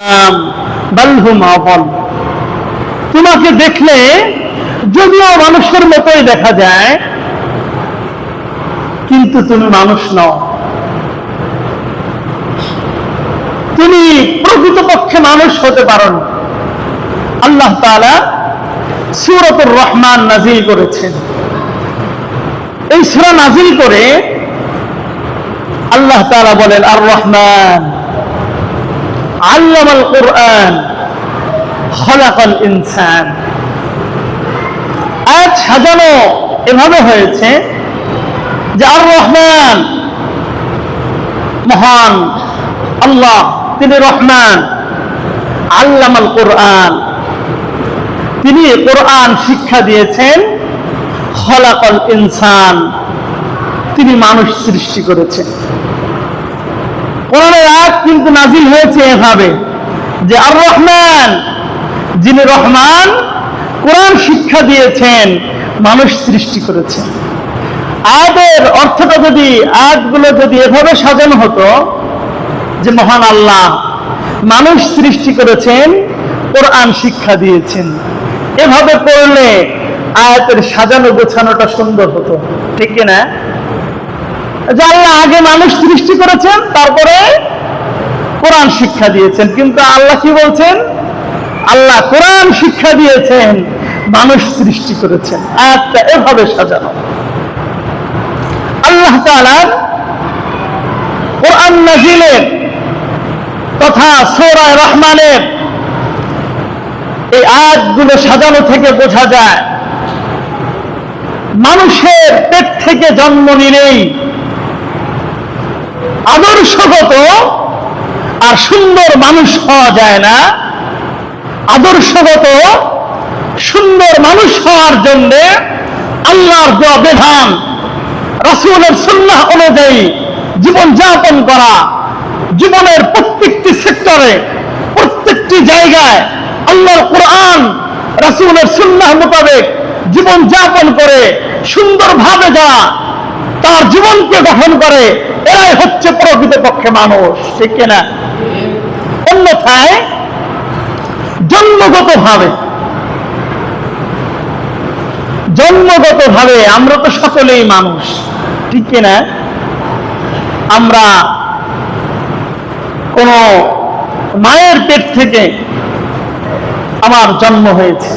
বাল হুম আযাল। তোমাকে দেখলে যদিও মানুষের মতোই দেখা যায়, কিন্তু তুমি মানুষ নও। তুমি প্রকৃতপক্ষে মানুষ হতে পারো না। আল্লাহ তাআলা সূরাতুর রহমান নাযিল করেছেন। এই সূরা নাযিল করে আল্লাহ তাআলা বলেন, আর রহমান আল্লামাল কুরআন খলাকাল ইনসান। আয়াত সাজানো এভাবে হয়েছে যে আর রহমান, মহান আল্লাহ, তিনি রহমান। আল্লামাল কুরআন, তিনি কোরআন শিক্ষা দিয়েছেন। খলাকাল ইনসান, তিনি মানুষ সৃষ্টি করেছেন। কোরআনের আয়াত কিন্তু নাযিল হয়েছে এভাবে যে আর রহমান, যিনি রহমান, কোরআন শিক্ষা দিয়েছেন, মানুষ সৃষ্টি করেছেন। আয়াতের অর্থটা যদি, আয়াতগুলো যদি এভাবে সাজানো হতো যে মহান আল্লাহ মানুষ সৃষ্টি করেছেন, কোরআন শিক্ষা দিয়েছেন, এভাবে পড়লে আয়াতের সাজানো গোছানোটা সুন্দর হতো, ঠিক কিনা? যে আল্লাহ আগে মানুষ সৃষ্টি করেছেন, তারপরে কোরআন শিক্ষা দিয়েছেন। কিন্তু আল্লাহ কি বলছেন? আল্লাহ কোরআন শিক্ষা দিয়েছেন, মানুষ সৃষ্টি করেছেন। আয়াতটা এভাবে সাজানো। আল্লাহ তাআলার কোরআন নাযিলের তথা সূরা রহমানের এই আয়াতগুলো সাজানো থেকে বোঝা যায়, মানুষের পেট থেকে জন্ম নিলেই আদর্শগত আর সুন্দর মানুষ হওয়া যায় না। আদর্শগত সুন্দর মানুষ হওয়ার জন্য আল্লাহর দেওয়া বিধান, রাসূলের সুন্নাহ অনুযায়ী জীবন যাপন করা, জীবনের প্রত্যেকটি সেক্টরে, প্রত্যেকটি জায়গায় আল্লাহর কোরআন, রাসূলের সুন্নাহ মোতাবেক জীবন যাপন করে সুন্দরভাবে যারা তার জীবনকে গঠন করে, এরাই হচ্ছে প্রকৃতপক্ষে মানুষ, ঠিক কিনা? অন্যথায় জন্মগতভাবে আমরা তো সকলেই মানুষ, ঠিক কিনা? আমরা কোন মায়ের পেট থেকে আমার জন্ম হয়েছে,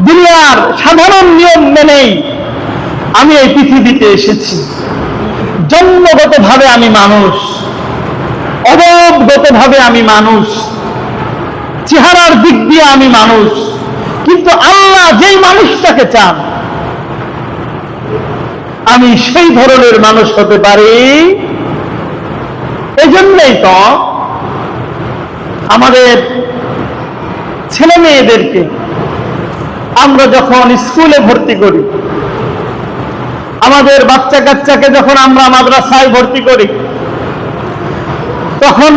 দুনিয়ার সাধারণ নিয়ম মেনেই আমি এই পৃথিবীতে এসেছি। জন্মগতভাবে আমি মানুষ, অবয়বগতভাবে আমি মানুষ, চেহারার দিক দিয়ে আমি মানুষ। কিন্তু আল্লাহ যেই মানুষটাকে চান, আমি সেই ধরনের মানুষ হতে পারি। এই জন্যই তো আমাদের ছেলে মেয়েদেরকে আমরা যখন স্কুলে ভর্তি করি, আমাদের বাচ্চা কাচ্চাকে যখন আমরা মাদ্রাসায় ভর্তি করি, তখন